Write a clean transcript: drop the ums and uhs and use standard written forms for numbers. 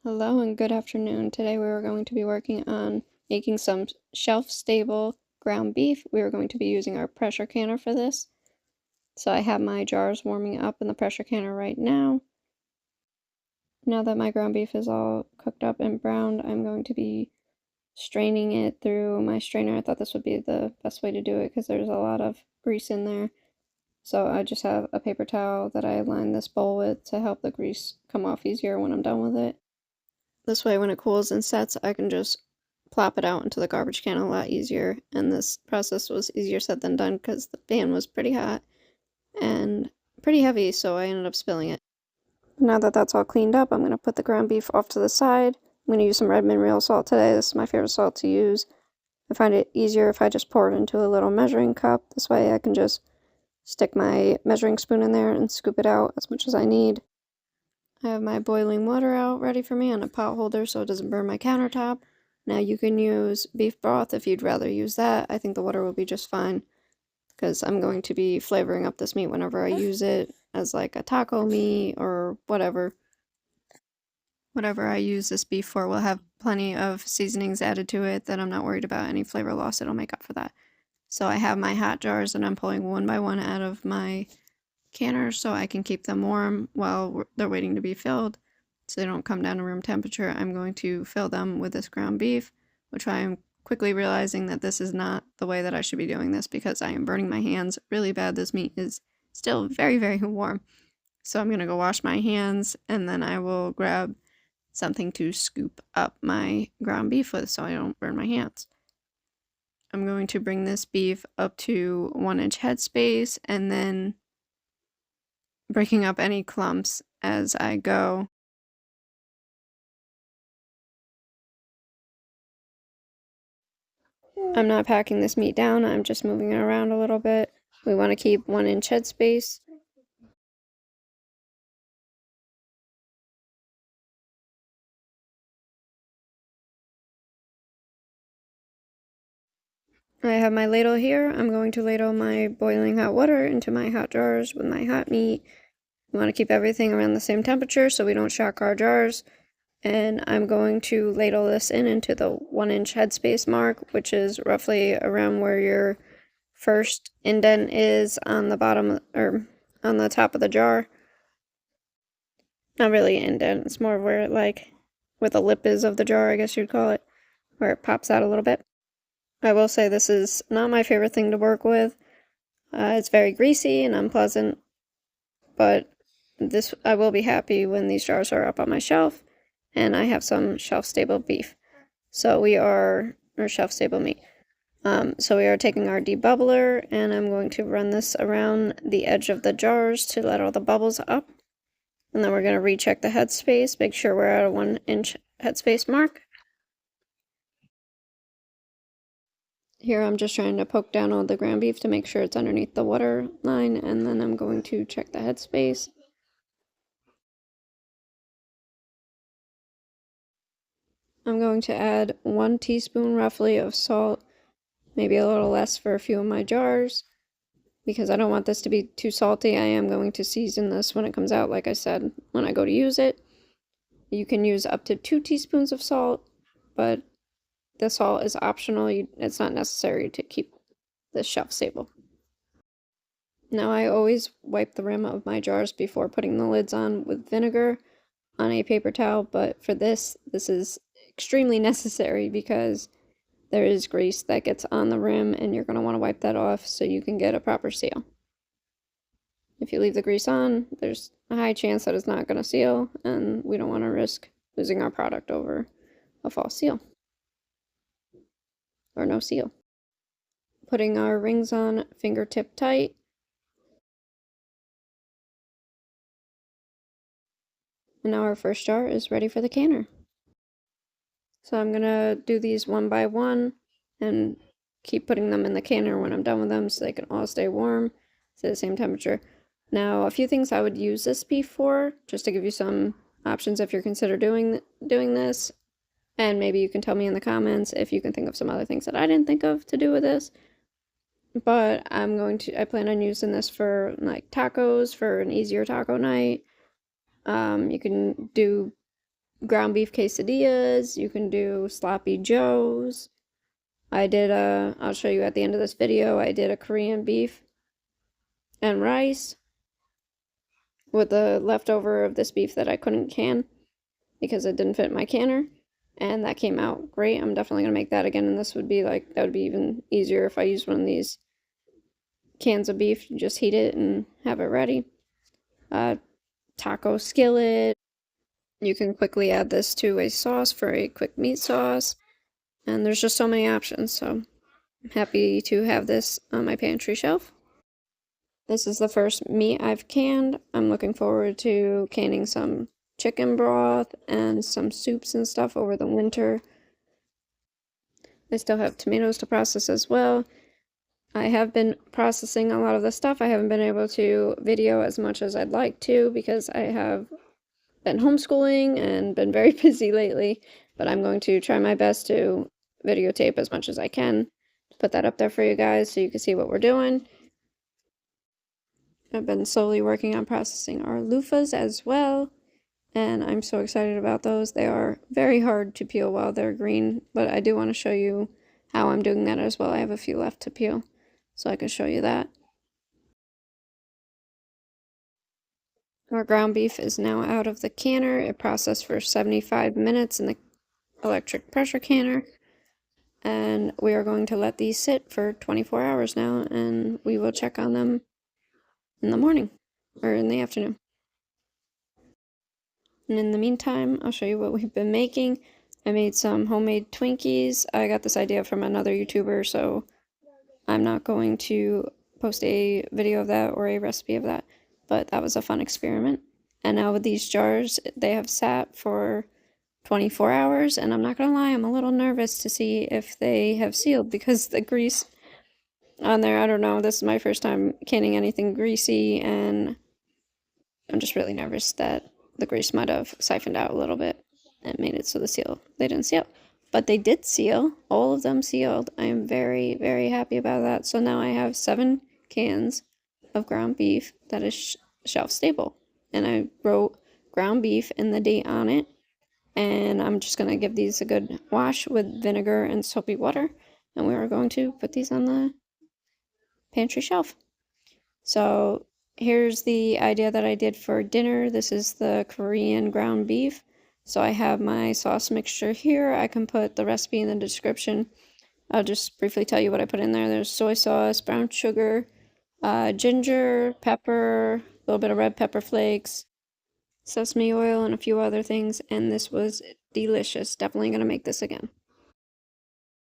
Hello and good afternoon. Today we are going to be working on making some shelf-stable ground beef. We are going to be using our pressure canner for this. So I have my jars warming up in the pressure canner right now. Now that my ground beef is all cooked up and browned, I'm going to be straining it through my strainer. I thought this would be the best way to do it because there's a lot of grease in there. So I just have a paper towel that I line this bowl with to help the grease come off easier when I'm done with it. This way when it cools and sets, I can just plop it out into the garbage can a lot easier. And this process was easier said than done because the pan was pretty hot and pretty heavy, so I ended up spilling it. Now that that's all cleaned up, I'm going to put the ground beef off to the side. I'm going to use some Redmond real salt today. This is my favorite salt to use. I find it easier if I just pour it into a little measuring cup. This way I can just stick my measuring spoon in there and scoop it out as much as I need. I have my boiling water out ready for me on a pot holder so it doesn't burn my countertop. Now you can use beef broth if you'd rather use that. I think the water will be just fine because I'm going to be flavoring up this meat whenever I use it as like a taco meat or whatever. Whatever I use this beef for will have plenty of seasonings added to it that I'm not worried about any flavor loss. It'll make up for that. So I have my hot jars and I'm pulling one by one out of my canner so I can keep them warm while they're waiting to be filled so they don't come down to room temperature. I'm going to fill them with this ground beef, which I am quickly realizing that this is not the way that I should be doing this because I am burning my hands really bad. This meat is still very, very warm. So I'm going to go wash my hands and then I will grab something to scoop up my ground beef with so I don't burn my hands. I'm going to bring this beef up to 1-inch headspace and then breaking up any clumps as I go. I'm not packing this meat down, I'm just moving it around a little bit. We want to keep 1-inch headspace. I have my ladle here. I'm going to ladle my boiling hot water into my hot jars with my hot meat. We want to keep everything around the same temperature so we don't shock our jars. And I'm going to ladle this into the 1-inch headspace mark, which is roughly around where your first indent is on the bottom or on the top of the jar. Not really an indent, it's more where where the lip is of the jar, I guess you'd call it, where it pops out a little bit. I will say this is not my favorite thing to work with. It's very greasy and unpleasant, but I will be happy when these jars are up on my shelf and I have some shelf-stable beef. Or shelf-stable meat. So we are taking our debubbler and I'm going to run this around the edge of the jars to let all the bubbles up. And then we're going to recheck the headspace, make sure we're at a 1-inch headspace mark. Here I'm just trying to poke down all the ground beef to make sure it's underneath the water line, and then I'm going to check the headspace. I'm going to add 1 teaspoon roughly of salt, maybe a little less for a few of my jars, because I don't want this to be too salty. I am going to season this when it comes out, like I said, when I go to use it. You can use up to 2 teaspoons of salt, but the salt is optional. It's not necessary to keep this shelf stable. Now I always wipe the rim of my jars before putting the lids on with vinegar on a paper towel, but for this is extremely necessary because there is grease that gets on the rim and you're going to want to wipe that off so you can get a proper seal. If you leave the grease on, there's a high chance that it's not going to seal, and we don't want to risk losing our product over a false seal or no seal. Putting our rings on fingertip tight. And now our first jar is ready for the canner. So I'm gonna do these one by one and keep putting them in the canner when I'm done with them so they can all stay warm, stay the same temperature. Now, a few things I would use this beef for, just to give you some options if you're considering doing this, and maybe you can tell me in the comments if you can think of some other things that I didn't think of to do with this. But I plan on using this for like tacos, for an easier taco night. You can do ground beef quesadillas. You can do sloppy joes. I did I'll show you at the end of this video, I did a Korean beef and rice with the leftover of this beef that I couldn't can because it didn't fit my canner. And that came out great. I'm definitely gonna make that again, and this would be like, that would be even easier if I used one of these cans of beef. You just heat it and have it ready. Taco skillet. You can quickly add this to a sauce for a quick meat sauce. And there's just so many options, so I'm happy to have this on my pantry shelf. This is the first meat I've canned. I'm looking forward to canning some chicken broth and some soups and stuff over the winter. I still have tomatoes to process as well. I have been processing a lot of the stuff. I haven't been able to video as much as I'd like to because I have been homeschooling and been very busy lately, but I'm going to try my best to videotape as much as I can to put that up there for you guys so you can see what we're doing. I've been slowly working on processing our loofahs as well, and I'm so excited about those. They are very hard to peel while they're green, but I do want to show you how I'm doing that as well. I have a few left to peel, so I can show you that. Our ground beef is now out of the canner. It processed for 75 minutes in the electric pressure canner, and we are going to let these sit for 24 hours now, and we will check on them in the morning or in the afternoon. And in the meantime, I'll show you what we've been making. I made some homemade Twinkies. I got this idea from another YouTuber, so I'm not going to post a video of that or a recipe of that, but that was a fun experiment. And now with these jars, they have sat for 24 hours, and I'm not gonna lie, I'm a little nervous to see if they have sealed because the grease on there, I don't know, this is my first time canning anything greasy, and I'm just really nervous that the grease might have siphoned out a little bit and made it so they didn't seal. But they did seal, all of them sealed. I am very, very happy about that. So now I have 7 cans of ground beef that is shelf stable. And I wrote ground beef and the date on it. And I'm just going to give these a good wash with vinegar and soapy water. And we are going to put these on the pantry shelf. So here's the idea that I did for dinner. This is the Korean ground beef. So I have my sauce mixture here. I can put the recipe in the description. I'll just briefly tell you what I put in there. There's soy sauce, brown sugar, ginger, pepper, a little bit of red pepper flakes, sesame oil, and a few other things. And this was delicious. Definitely going to make this again.